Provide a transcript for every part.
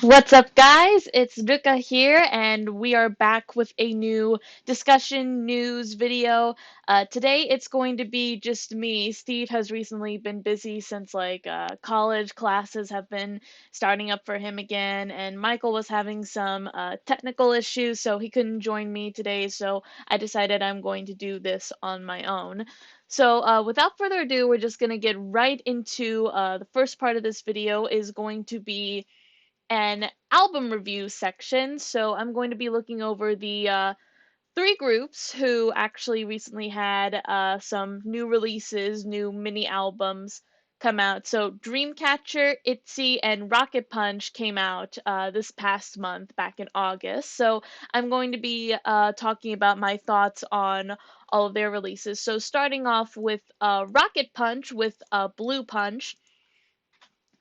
What's up, guys? It's Ruka here, and we are back with a new discussion news video. Today, it's going to be just me. Steve has recently been busy since college classes have been starting up for him again, and Michael was having some technical issues, so he couldn't join me today. So I decided I'm going to do this on my own. So, without further ado, we're just going to get right into the first part of this video is going to be an album review section. So I'm going to be looking over the three groups who actually recently had some new releases, new mini albums come out. So Dreamcatcher, ITZY, and Rocket Punch came out this past month, back in August. So I'm going to be talking about my thoughts on all of their releases. So starting off with Rocket Punch with Blue Punch.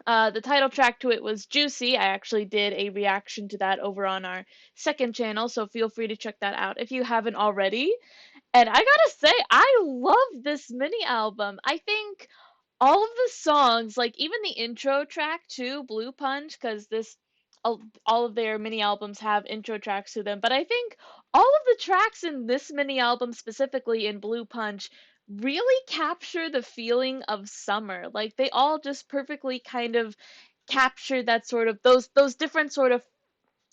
The title track to it was Juicy. I actually did a reaction to that over on our second channel, so feel free to check that out if you haven't already. And I gotta say, I love this mini album. I think all of the songs, like even the intro track to Blue Punch, because all of their mini albums have intro tracks to them, but I think all of the tracks in this mini album, specifically in Blue Punch, really capture the feeling of summer. Like they all just perfectly kind of capture that sort of those different sort of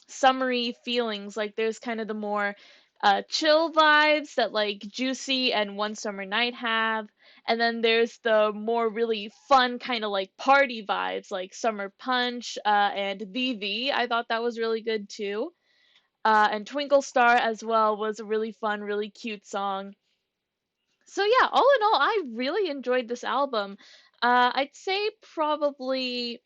summery feelings. Like there's kind of the more chill vibes that like Juicy and One Summer Night have. And then there's the more really fun kind of like party vibes like Summer Punch and VV. I thought that was really good too. And Twinkle Star as well was a really fun, really cute song. So yeah, all in all, I really enjoyed this album. I'd say probably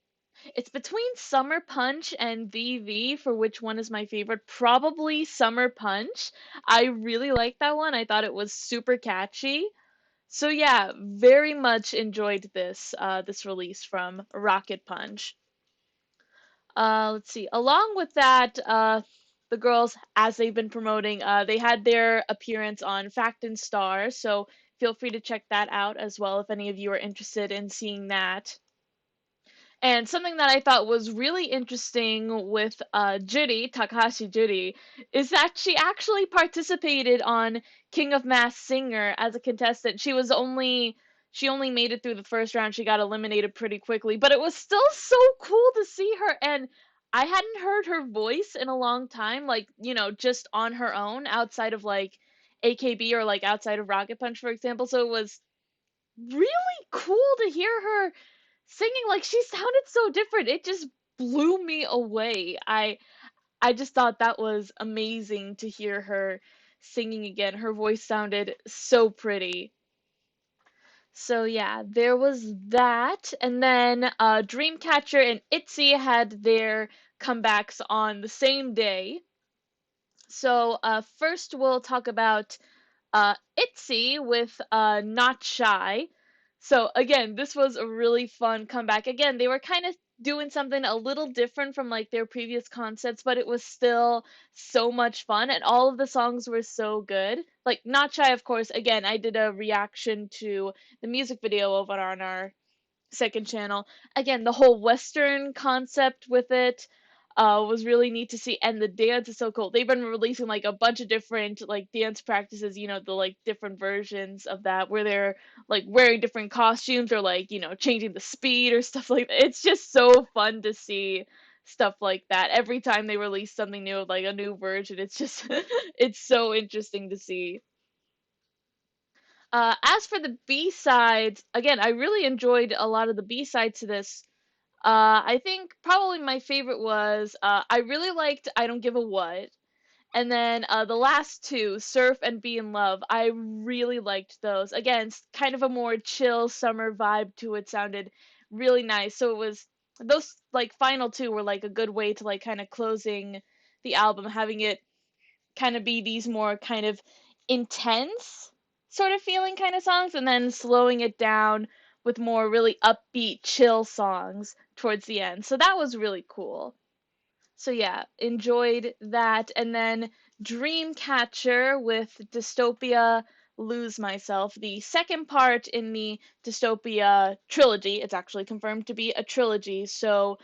it's between Summer Punch and VV for which one is my favorite. Probably Summer Punch. I really liked that one. I thought it was super catchy. So yeah, very much enjoyed this release from Rocket Punch. Let's see. Along with that, the girls, as they've been promoting, they had their appearance on Fact and Star, so feel free to check that out as well if any of you are interested in seeing that. And something that I thought was really interesting with Judy, Takahashi Judy, is that she actually participated on King of Masked Singer as a contestant. She only made it through the first round. She got eliminated pretty quickly, but it was still so cool to see her. And I hadn't heard her voice in a long time, like, just on her own outside of like AKB or like outside of Rocket Punch, for example. So it was really cool to hear her singing. Like she sounded so different. It just blew me away. I just thought that was amazing to hear her singing again. Her voice sounded so pretty. So yeah, there was that. And then Dreamcatcher and ITZY had their comebacks on the same day. So first we'll talk about ITZY with Not Shy. So again, this was a really fun comeback. Again, they were kind of doing something a little different from like their previous concepts, but it was still so much fun and all of the songs were so good. Like Not Shy, of course, again, I did a reaction to the music video over on our second channel. Again, the whole Western concept with it was really neat to see, and the dance is so cool. They've been releasing like a bunch of different like dance practices, the like different versions of that where they're like wearing different costumes or like, changing the speed or stuff like that. It's just so fun to see stuff like that. Every time they release something new, like a new version, it's just it's so interesting to see. As for the B-sides, again, I really enjoyed a lot of the B-sides to this. I think probably my favorite was I really liked I Don't Give a What. And then the last two, Surf and Be in Love, I really liked those. Again, kind of a more chill summer vibe to it, sounded really nice. So it was those like final two were like a good way to like kind of closing the album, having it kind of be these more kind of intense sort of feeling kind of songs and then slowing it down with more really upbeat chill songs towards the end. So that was really cool. So yeah, enjoyed that. And then Dreamcatcher with Dystopia Lose Myself, the second part in the Dystopia trilogy. It's actually confirmed to be a trilogy. So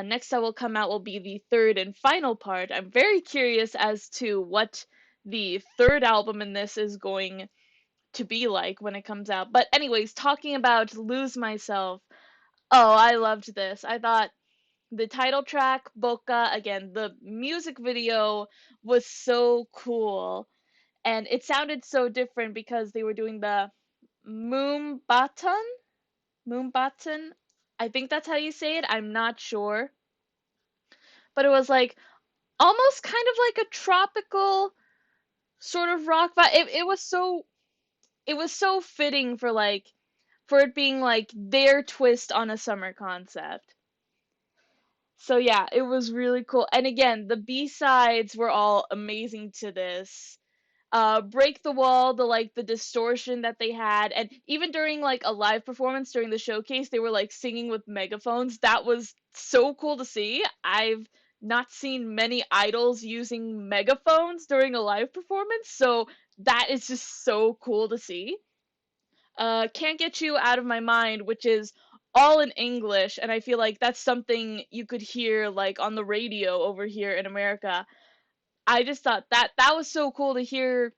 Next that will come out will be the third and final part. I'm very curious as to what the third album in this is going to be like when it comes out. But anyways, talking about Lose Myself. Oh, I loved this. I thought the title track, Boca, again, the music video was so cool. And it sounded so different because they were doing the Moombatan? Moombatan? I think that's how you say it. I'm not sure. But it was like almost kind of like a tropical sort of rock vibe. It was so fitting for like for it being like their twist on a summer concept. So yeah, it was really cool. And again, the B-sides were all amazing to this. Break the Wall, the distortion that they had, and even during like a live performance during the showcase, they were like singing with megaphones. That was so cool to see. I've not seen many idols using megaphones during a live performance, so that is just so cool to see. Can't Get You Out of My Mind, which is all in English, and I feel like that's something you could hear like on the radio over here in America. I just thought that was so cool to hear,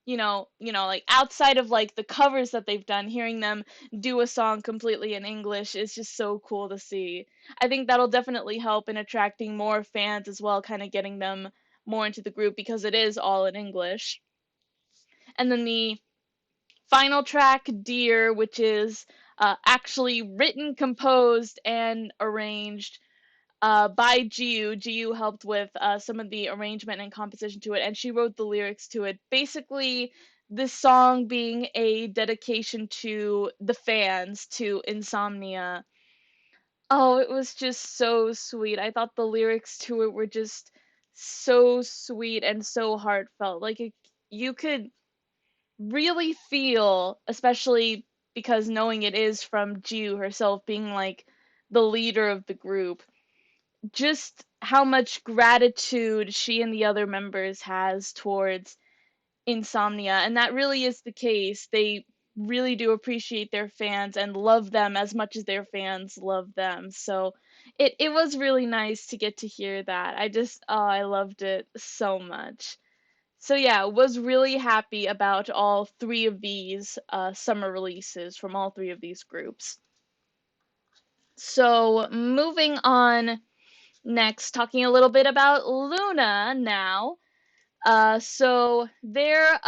like outside of like the covers that they've done, hearing them do a song completely in English is just so cool to see. I think that'll definitely help in attracting more fans as well, kind of getting them more into the group because it is all in English. And then the final track, Dear, which is actually written, composed, and arranged by Jiu. Jiu helped with some of the arrangement and composition to it, and she wrote the lyrics to it. Basically, this song being a dedication to the fans, to Insomnia. Oh, it was just so sweet. I thought the lyrics to it were just so sweet and so heartfelt. You could really feel, especially because knowing it is from Jiu herself being like the leader of the group, just how much gratitude she and the other members has towards Insomnia, and that really is the case. They really do appreciate their fans and love them as much as their fans love them. So it was really nice to get to hear that. I loved it so much. So yeah, was really happy about all three of these summer releases from all three of these groups. So moving on next, talking a little bit about Luna now. So their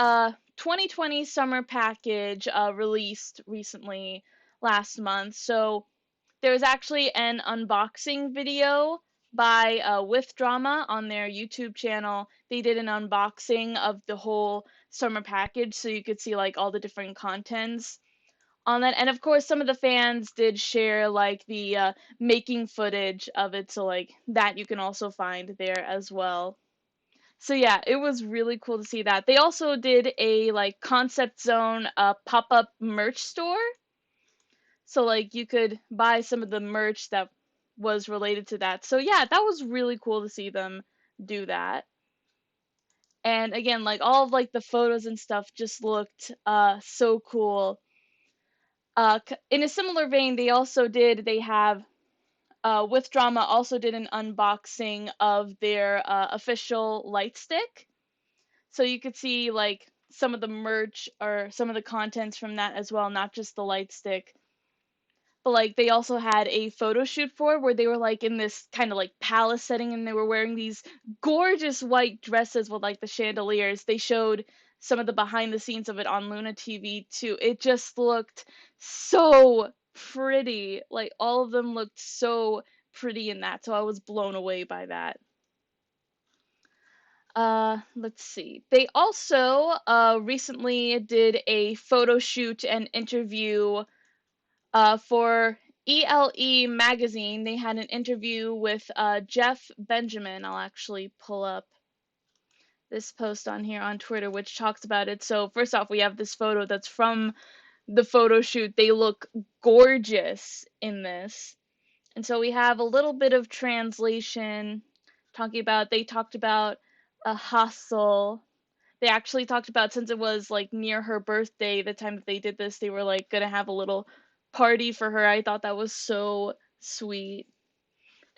2020 summer package released recently last month. So there's actually an unboxing video by With Drama on their YouTube channel. They did an unboxing of the whole summer package, so you could see like all the different contents on that. And of course, some of the fans did share like the making footage of it, so like that you can also find there as well. So yeah, it was really cool to see that. They also did a like concept zone pop-up merch store. So like you could buy some of the merch that was related to that. So yeah, that was really cool to see them do that. And again, like all of like the photos and stuff just looked so cool. In a similar vein, they have With Drama also did an unboxing of their official light stick. So you could see like some of the merch or some of the contents from that as well, not just the light stick. But like they also had a photo shoot for it where they were like in this kind of like palace setting and they were wearing these gorgeous white dresses with like the chandeliers. They showed some of the behind the scenes of it on Luna TV too. It just looked so pretty. Like all of them looked so pretty in that. So I was blown away by that. Let's see. They also recently did a photo shoot and interview for ELE magazine. They had an interview with Jeff Benjamin. I'll actually pull up this post on here on Twitter, which talks about it. So, first off, we have this photo that's from the photo shoot. They look gorgeous in this. And so we have a little bit of translation they talked about a hustle. They actually talked about, since it was like near her birthday, the time that they did this, they were like gonna have a little party for her. I thought that was so sweet.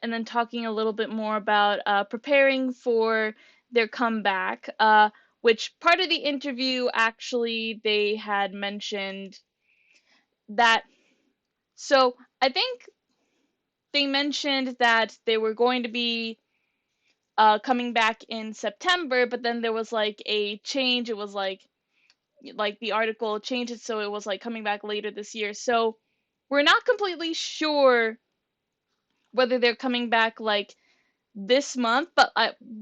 and then talking a little bit more about preparing for their comeback. Which part of the interview actually they had mentioned that. So I think they mentioned that they were going to be coming back in September, but then there was like a change. It was like the article changed it so it was like coming back later this year. So we're not completely sure whether they're coming back like this month, but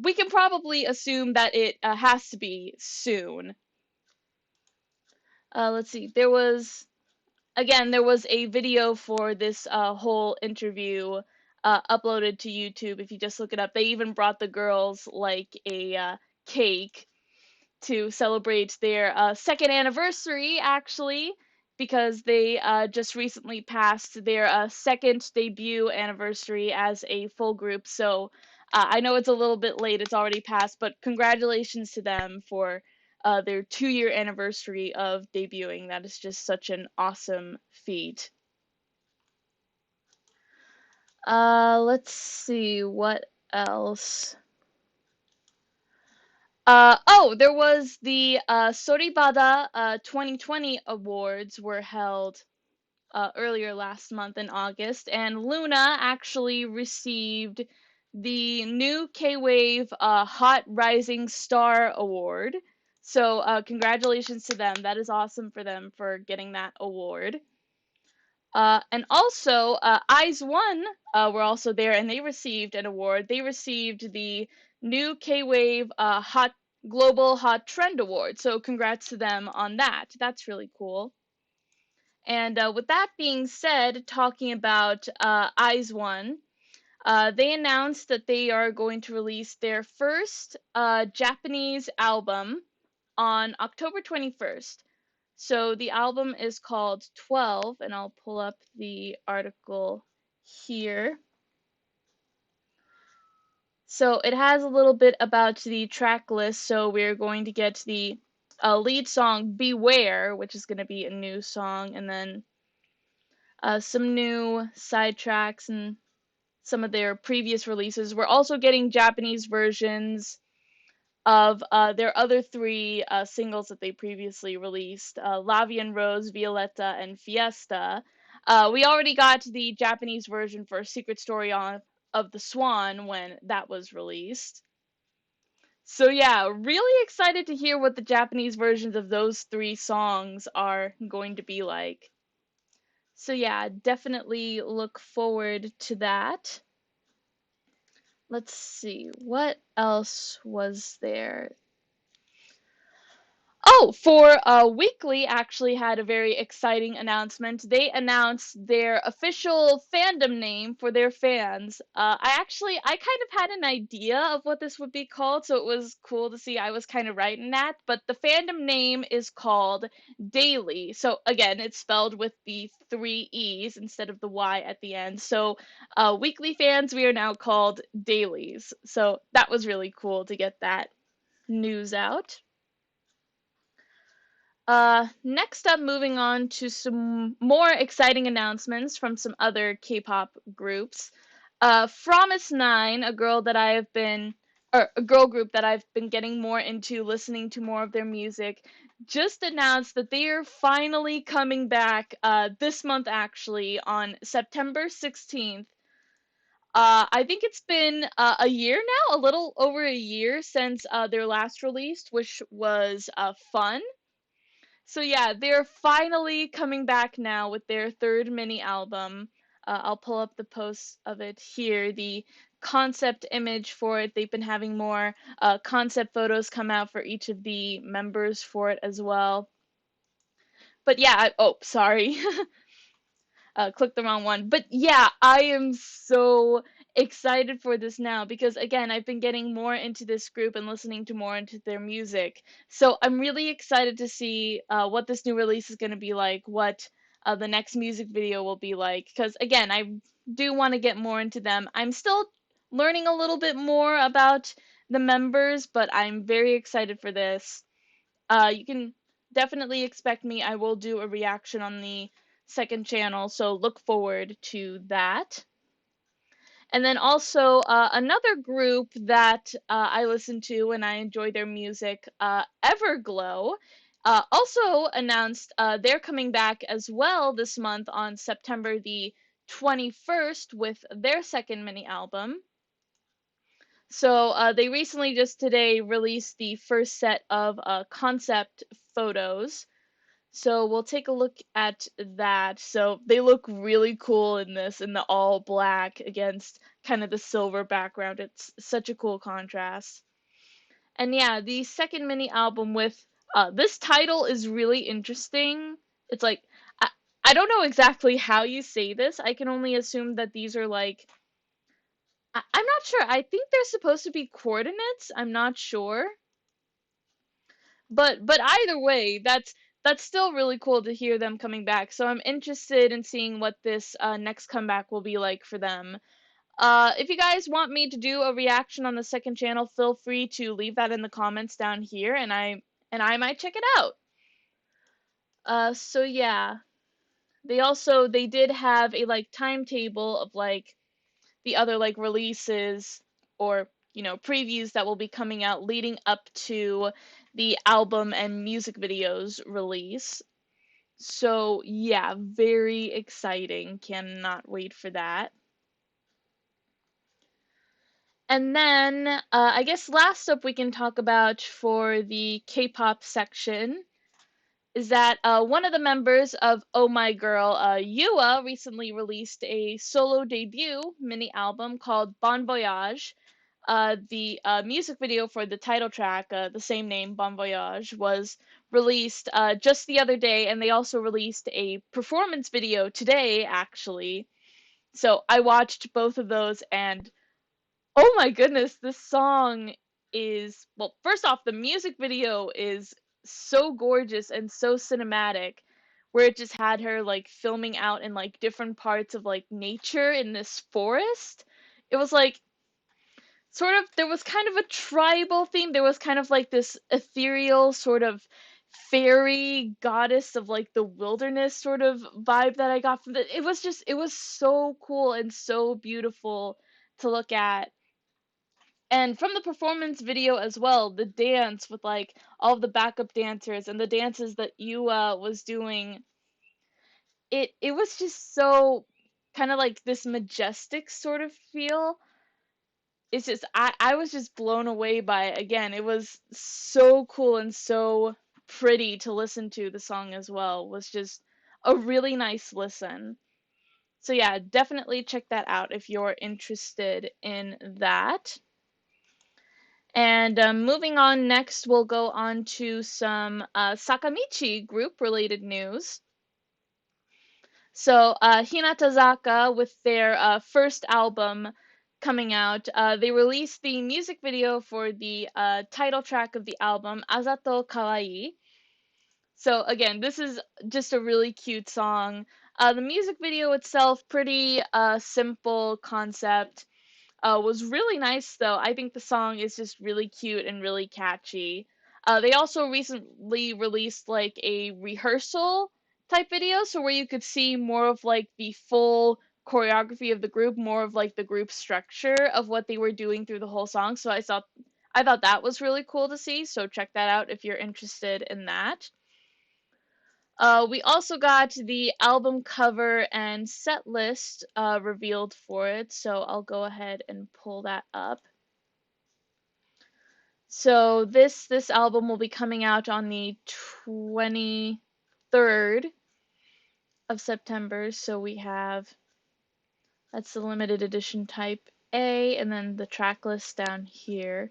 we can probably assume that it has to be soon. Let's see. There was a video for this whole interview uploaded to YouTube. If you just look it up, they even brought the girls like a cake to celebrate their second anniversary, actually, because they just recently passed their second debut anniversary as a full group. So I know it's a little bit late, it's already passed, but congratulations to them for their 2-year anniversary of debuting. That is just such an awesome feat. Let's see what else. There was the Soribada 2020 awards were held earlier last month in August, and Luna actually received the new K-Wave Hot Rising Star Award. So congratulations to them. That is awesome for them for getting that award. And also, IZ*ONE were also there, and they received an award. They received the new K-Wave Hot Global Hot Trend Award. So congrats to them on that. That's really cool. And with that being said, talking about IZ*ONE, they announced that they are going to release their first Japanese album on October 21st. So the album is called 12, and I'll pull up the article here. So it has a little bit about the track list. So we're going to get the lead song Beware, which is going to be a new song, and then some new side tracks and some of their previous releases. We're also getting Japanese versions of their other 3 singles that they previously released, Lavian Rose, Violetta, and Fiesta. We already got the Japanese version for Secret Story of the Swan when that was released. So yeah, really excited to hear what the Japanese versions of those 3 songs are going to be like. So yeah, definitely look forward to that. Let's see, what else was there? Oh, for Weekly actually had a very exciting announcement. They announced their official fandom name for their fans. I kind of had an idea of what this would be called, so it was cool to see I was kind of right in that. But the fandom name is called Daily. So again, it's spelled with the 3 E's instead of the Y at the end. So Weekly fans, we are now called Dailies. So that was really cool to get that news out. Next up, moving on to some more exciting announcements from some other K-pop groups. Fromis 9, a girl group that I've been getting more into, listening to more of their music, just announced that they are finally coming back this month, actually, on September 16th. I think it's been a year now, a little over a year since their last release, which was Fun. So yeah, they're finally coming back now with their 3rd mini album. I'll pull up the post of it here. The concept image for it. They've been having more concept photos come out for each of the members for it as well. But yeah, oh, sorry. Clicked the wrong one. But yeah, I am so excited for this now because again, I've been getting more into this group and listening to more into their music. So I'm really excited to see what this new release is going to be like, what the next music video will be like. Because again, I do want to get more into them. I'm still learning a little bit more about the members, but I'm very excited for this. You can definitely expect me. I will do a reaction on the second channel, so look forward to that. And then also another group that I listen to and I enjoy their music, Everglow, also announced they're coming back as well this month on September the 21st with their second mini album. So they recently just today released the first set of concept photos. So we'll take a look at that. So they look really cool in this, in the all black against kind of the silver background. It's such a cool contrast. And yeah, the second mini album with this title is really interesting. It's like I, I don't know exactly how you say this. I can only assume that these are like I'm not sure. I think they're supposed to be coordinates. I'm not sure. But either way, that's still really cool to hear them coming back. So I'm interested in seeing what this next comeback will be like for them. If you guys want me to do a reaction on the second channel, feel free to leave that in the comments down here, and I might check it out. So yeah, they did have a like timetable of like the other like releases or previews that will be coming out leading up to the album and music videos release. So yeah, very exciting. Cannot wait for that. And then I guess last up we can talk about for the K-pop section is that one of the members of Oh My Girl, Yua, recently released a solo debut mini album called Bon Voyage. The music video for the title track, the same name, Bon Voyage, was released just the other day, and they also released a performance video today, actually. So I watched both of those, and oh my goodness, this song is, well, first off, the music video is so gorgeous and so cinematic, where it just had her like filming out in like different parts of like nature in this forest. It was like sort of, there was kind of a tribal theme. There was kind of like this ethereal sort of fairy goddess of like the wilderness sort of vibe that I got from it. It was so cool and so beautiful to look at. And from the performance video as well, the dance with like all of the backup dancers and the dances that Yua was doing, it was just so kind of like this majestic sort of feel. It's just I was just blown away by it again. It was so cool and so pretty to listen to. The song as well was just a really nice listen. So yeah, definitely check that out if you're interested in that. And moving on next, we'll go on to some Sakamichi group related news. So, Hinatazaka, with their first album coming out, they released the music video for the title track of the album, Azato Kawaii. So, again, this is just a really cute song. The music video itself, pretty simple concept. Was really nice though. I think the song is just really cute and really catchy. They also recently released like a rehearsal type video, so where you could see more of like the full choreography of the group, more of like the group structure of what they were doing through the whole song. So I thought that was really cool to see. So check that out if you're interested in that. We also got the album cover and set list revealed for it, so I'll go ahead and pull that up. So this album will be coming out on the 23rd of September. So we have, that's the limited edition type A, and then the track list down here.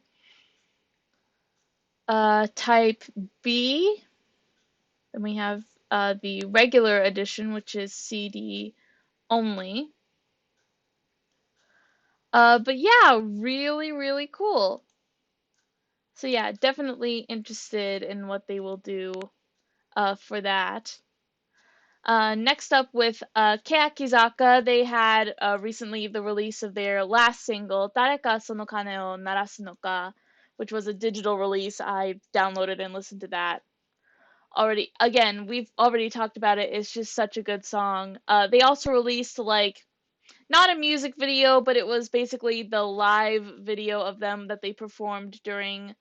Type B, then we have the regular edition, which is CD only. But yeah, really, really cool. So yeah, definitely interested in what they will do for that. Next up with Akizaka, they had recently the release of their last single, Dareka Sono Kane o Narasu no Ka, which was a digital release. I downloaded and listened to that already. Again, we've already talked about it. It's just such a good song. They also released like not a music video, but it was basically the live video of them that they performed during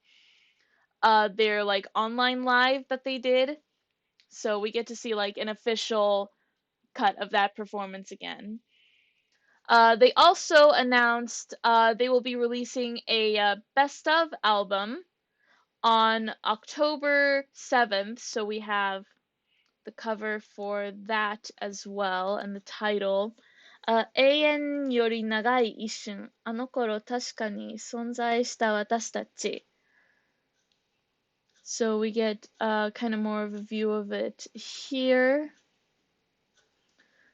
their like online live that they did. So we get to see like an official cut of that performance again. They also announced they will be releasing a best of album on October 7th. So we have the cover for that as well, and the title. 永遠より長い一瞬、あの頃確かに存在した私たち. So we get kind of more of a view of it here.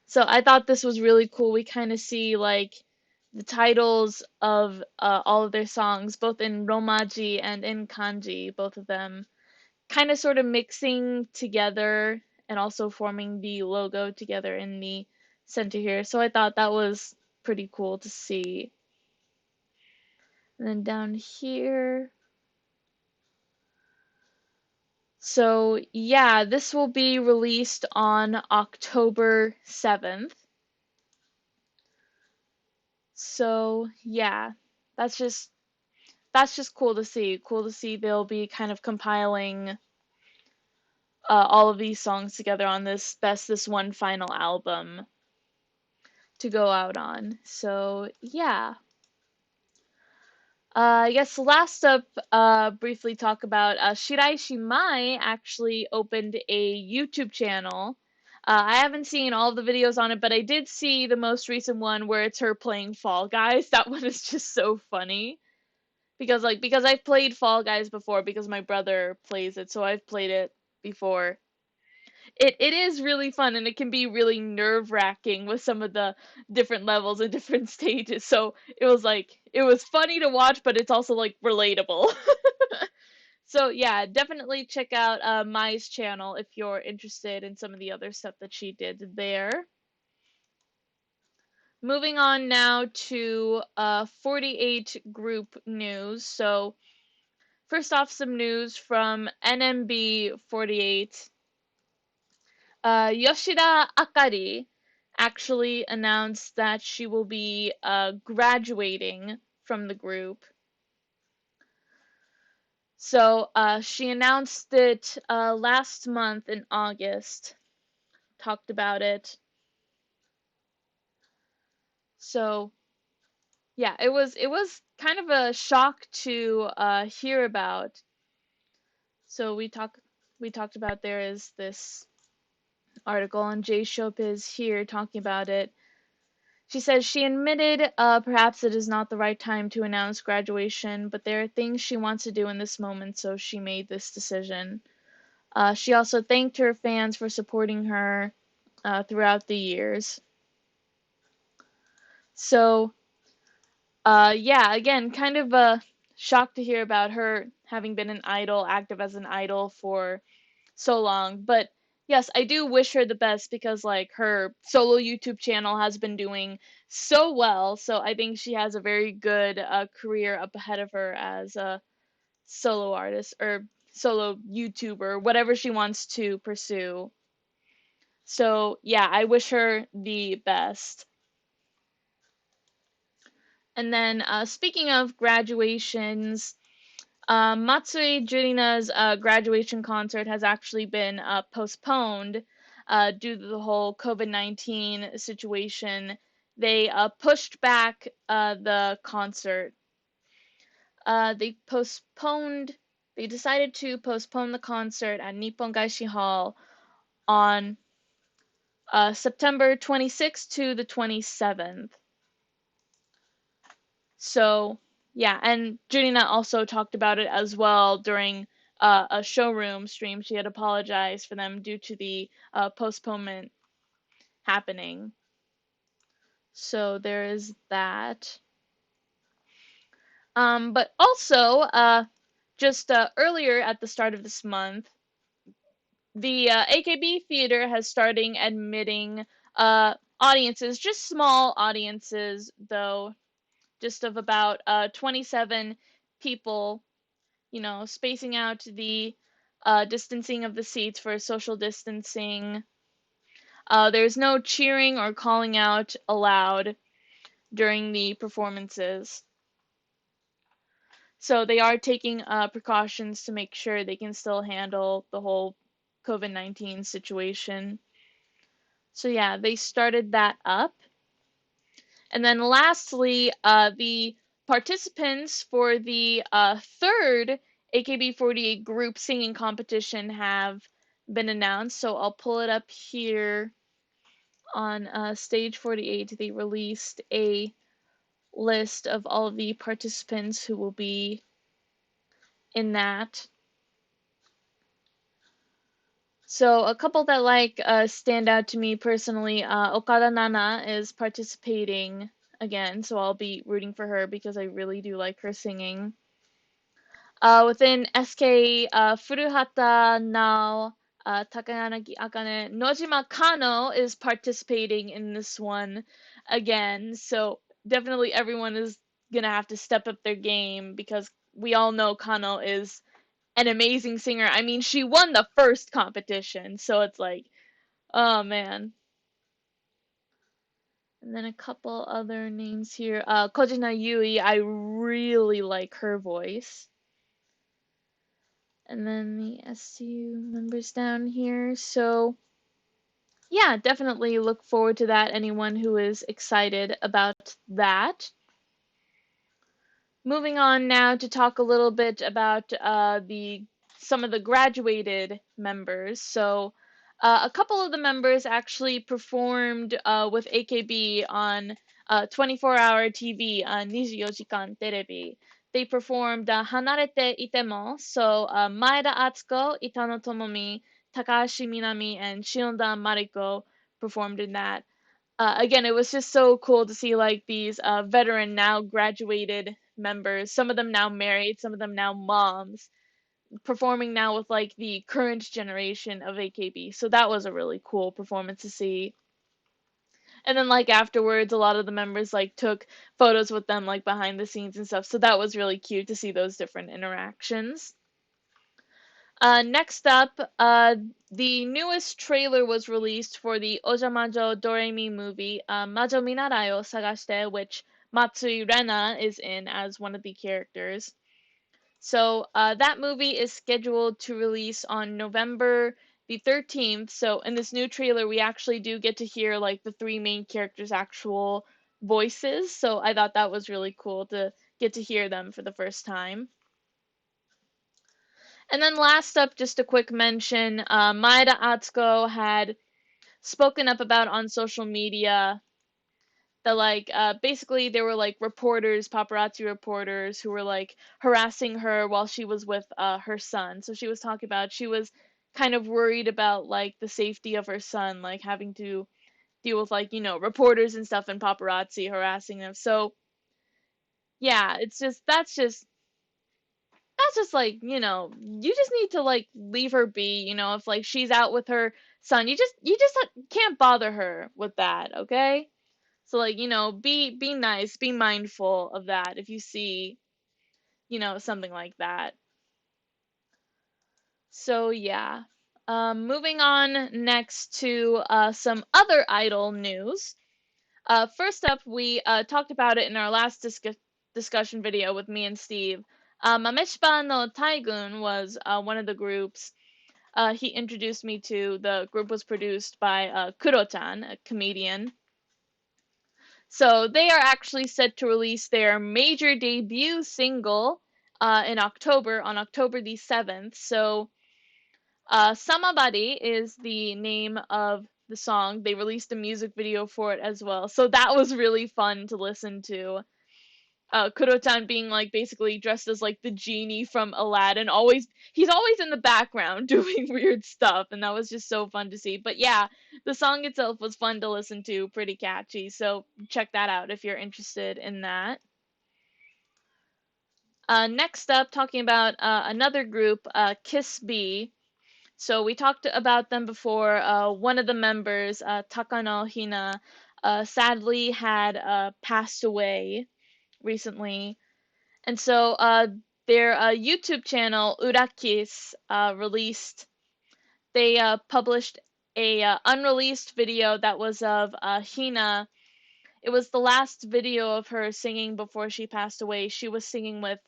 So I thought this was really cool. We kind of see like the titles of all of their songs, both in Romaji and in Kanji, both of them kind of sort of mixing together and also forming the logo together in the center here. So I thought that was pretty cool to see. And then down here. So yeah, this will be released on October 7th. So yeah, that's just cool to see. Cool to see they'll be kind of compiling all of these songs together on this one final album to go out on. So yeah. I guess last up, briefly talk about Shiraishi Mai actually opened a YouTube channel. I haven't seen all of the videos on it, but I did see the most recent one where it's her playing Fall Guys. That one is just so funny because I've played Fall Guys before because my brother plays it, so I've played it before. It is really fun and it can be really nerve-wracking with some of the different levels and different stages. So it was funny to watch, but it's also like relatable. So yeah, definitely check out Mai's channel if you're interested in some of the other stuff that she did there. Moving on now to 48 group news. So first off, some news from NMB 48. Yoshida Akari actually announced that she will be graduating from the group. So she announced it last month in August, talked about it. So yeah, it was kind of a shock to hear about. So we talked about there is this article on J Shop is here talking about it. She says she admitted perhaps it is not the right time to announce graduation, but there are things she wants to do in this moment, so she made this decision. She also thanked her fans for supporting her throughout the years. So, yeah, again, kind of a shock to hear about her having been an idol, active as an idol for so long. But yes, I do wish her the best because like her solo YouTube channel has been doing so well. So I think she has a very good career up ahead of her as a solo artist or solo YouTuber, whatever she wants to pursue. So yeah, I wish her the best. And then speaking of graduations, Matsui Jurina's graduation concert has actually been postponed due to the whole COVID-19 situation. They pushed back the concert. They postponed. They decided to postpone the concert at Nippon Gaishi Hall on September 26th to the 27th. So, yeah, and Junina also talked about it as well during a showroom stream. She had apologized for them due to the postponement happening. So there is that. But also, just earlier at the start of this month, the AKB theater has started admitting audiences, just small audiences, though, just of about 27 people, you know, spacing out the distancing of the seats for social distancing. There's no cheering or calling out allowed. during the performances. So they are taking precautions to make sure they can still handle the whole COVID-19 situation. So yeah, they started that up. And then lastly, the participants for the third AKB48 group singing competition have been announced. So I'll pull it up here on stage 48. They released a list of all the participants who will be in that. So a couple that stand out to me personally, Okada Nana is participating again, so I'll be rooting for her because I really do like her singing. Within SK, Furuhata Nao, Takayanagi Akane, Nojima Kano is participating in this one again, so definitely everyone is gonna have to step up their game because we all know Kano is an amazing singer. I mean, she won the first competition, so it's like, oh man. And then a couple other names here. Kojina Yui, I really like her voice. And then the SU members down here. So, yeah, definitely look forward to that. Anyone who is excited about that. Moving on now to talk a little bit about the some of the graduated members. So, a couple of the members actually performed with AKB on 24-hour TV, 24 Jikan Terebi. They performed Hanarete Itemo, so Maeda Atsuko, Itano Tomomi, Takahashi Minami, and Shionda Mariko performed in that. Again, it was just so cool to see like these veteran now graduated members, some of them now married, some of them now moms, performing now with like the current generation of AKB. So that was a really cool performance to see. And then like afterwards, a lot of the members like took photos with them like behind the scenes and stuff. So that was really cute to see those different interactions. Next up, the newest trailer was released for the Ojamajo Doremi movie, Majo Minarai o Sagashite, which Matsuyana is in as one of the characters. So that movie is scheduled to release on November the 13th. So in this new trailer, we actually do get to hear like the three main characters' actual voices. So I thought that was really cool to get to hear them for the first time. And then last up, just a quick mention, Maeda Atsuko had spoken up about on social media that basically there were like reporters, paparazzi reporters who were like harassing her while she was with her son. So she was talking about she was kind of worried about like the safety of her son, like having to deal with like, reporters and stuff and paparazzi harassing them. So yeah, it's just that's just like, you just need to like leave her be, if like she's out with her son, you just can't bother her with that, okay? So like, be nice, be mindful of that if you see, something like that. So yeah. Moving on next to some other idol news. First up, we talked about it in our last discussion video with me and Steve. Mameshpa no Taigun was one of the groups he introduced me to. The group was produced by Kuro-chan, a comedian. So they are actually set to release their major debut single in October, on October the 7th. So Samabari is the name of the song. They released a music video for it as well. So that was really fun to listen to. Kuro-chan being like basically dressed as like the genie from Aladdin. He's always in the background doing weird stuff, and that was just so fun to see. But yeah, the song itself was fun to listen to, pretty catchy. So check that out if you're interested in that. Next up, talking about another group, Kiss B. So we talked about them before. One of the members, Takano Hina, sadly had passed away recently. And so their YouTube channel, Urakis, they published a unreleased video that was of Hina it was the last video of her singing before she passed away. She was singing with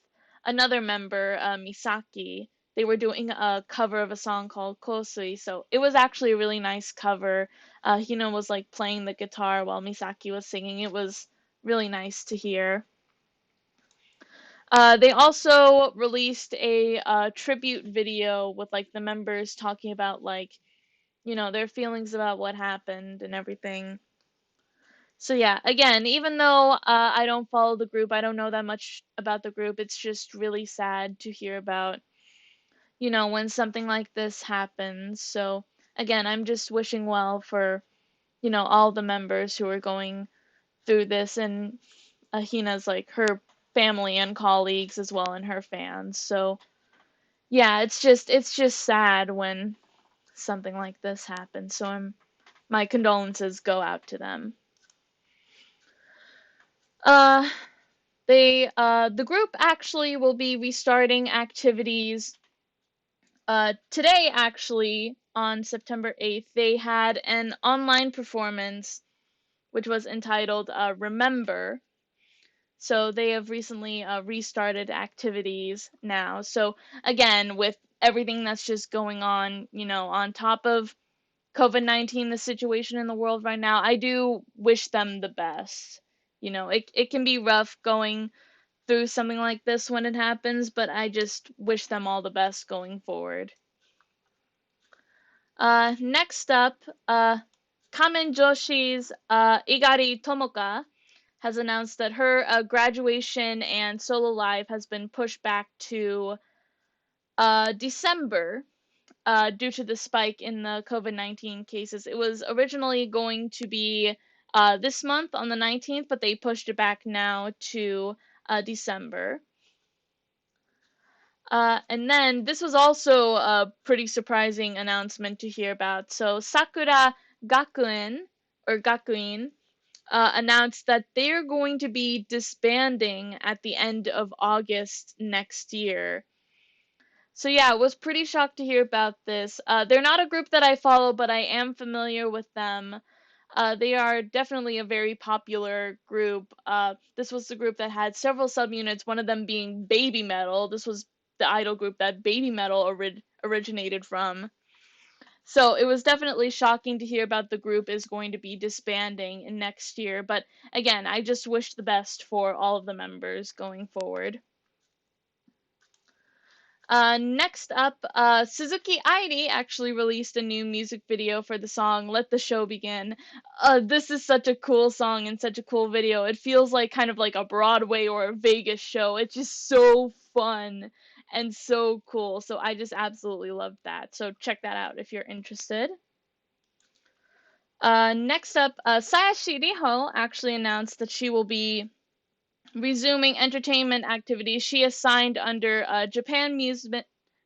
another member, Misaki. They were doing a cover of a song called Kosui, so it was actually a really nice cover. Hina was like playing the guitar while Misaki was singing. It was really nice to hear. They also released a tribute video with like the members talking about like, their feelings about what happened and everything. So yeah, again, even though I don't follow the group, I don't know that much about the group. It's just really sad to hear about, when something like this happens. So again, I'm just wishing well for, all the members who are going through this, and Hina's like her family and colleagues as well, and her fans. So yeah, it's just sad when something like this happens. So my condolences go out to them. Uh, the group actually will be restarting activities today. Actually, on September 8th, they had an online performance which was entitled "Remember." So they have recently restarted activities now. So again, with everything that's just going on, on top of COVID-19, the situation in the world right now, I do wish them the best. It can be rough going through something like this when it happens, but I just wish them all the best going forward. Next up, Kamen Joshi's Igari Tomoka has announced that her graduation and solo live has been pushed back to December due to the spike in the COVID-19 cases. It was originally going to be this month on the 19th, but they pushed it back now to December. And then this was also a pretty surprising announcement to hear about. So Sakura Gakuen, or Gakuin, announced that they're going to be disbanding at the end of August next year. So yeah, I was pretty shocked to hear about this. They're not a group that I follow, but I am familiar with them. They are definitely a very popular group. This was the group that had several subunits, one of them being Baby Metal. This was the idol group that Baby Metal originated from. So it was definitely shocking to hear about the group is going to be disbanding in next year. But again, I just wish the best for all of the members going forward. Next up, Suzuki Airi actually released a new music video for the song Let the Show Begin. This is such a cool song and such a cool video. It feels like kind of like a Broadway or a Vegas show. It's just so fun and so cool. So I just absolutely loved that. So check that out if you're interested. Next up, Sayashi Riho actually announced that she will be resuming entertainment activities. She is signed under Japan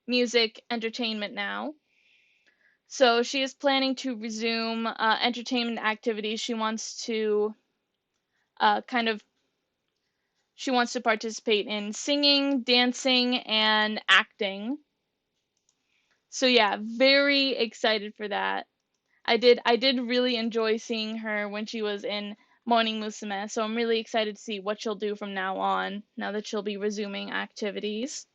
Music Entertainment now. So she is planning to resume entertainment activities. She wants to uh, kind of she wants to participate in singing, dancing, and acting. So yeah, very excited for that. I did really enjoy seeing her when she was in Morning Musume, so I'm really excited to see what she'll do from now on, now that she'll be resuming activities.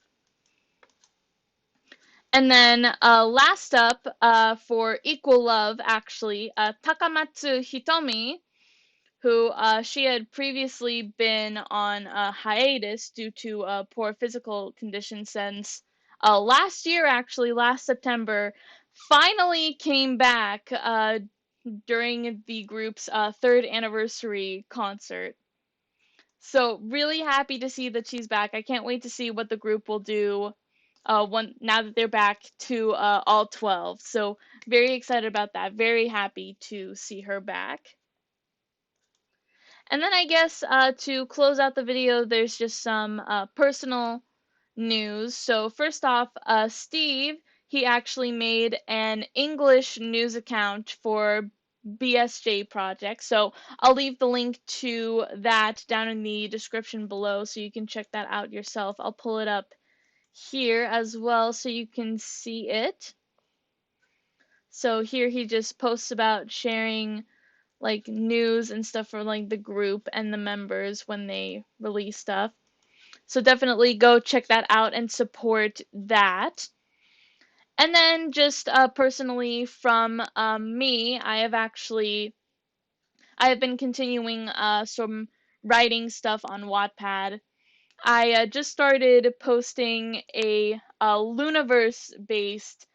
And then last up, for Equal Love, actually, Takamatsu Hitomi, who she had previously been on hiatus due to poor physical conditions since last year, actually, last September, finally came back during the group's third anniversary concert. So really happy to see that she's back. I can't wait to see what the group will do now that they're back to all 12. So very excited about that. Very happy to see her back. And then I guess to close out the video, there's just some personal news. So first off, Steve, he actually made an English news account for BSJ Project. So I'll leave the link to that down in the description below so you can check that out yourself. I'll pull it up here as well so you can see it. So here he just posts about sharing like news and stuff for like the group and the members when they release stuff. So definitely go check that out and support that. And then just personally from me, I have been continuing some writing stuff on Wattpad. I just started posting a Lunaverse based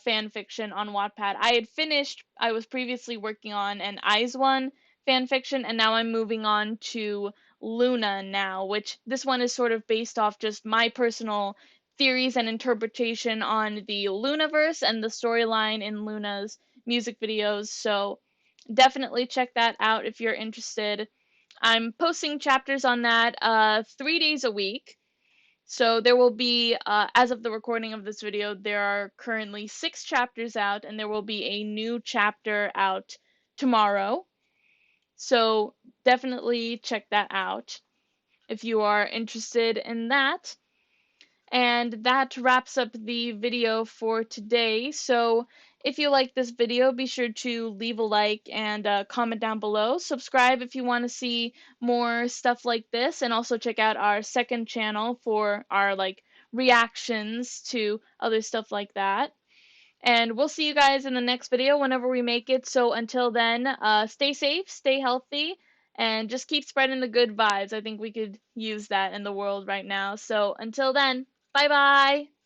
fan fiction on Wattpad. I was previously working on an Eyes One fan fiction, and now I'm moving on to Luna now, which this one is sort of based off just my personal theories and interpretation on the Lunaverse and the storyline in Luna's music videos. So definitely check that out if you're interested. I'm posting chapters on that 3 days a week. So there will be, as of the recording of this video, there are currently 6 chapters out, and there will be a new chapter out tomorrow. So definitely check that out if you are interested in that. And that wraps up the video for today. So if you like this video, be sure to leave a like and comment down below. Subscribe if you want to see more stuff like this, and also check out our second channel for our like reactions to other stuff like that. And we'll see you guys in the next video whenever we make it. So until then, stay safe, stay healthy, and just keep spreading the good vibes. I think we could use that in the world right now. So until then, bye bye.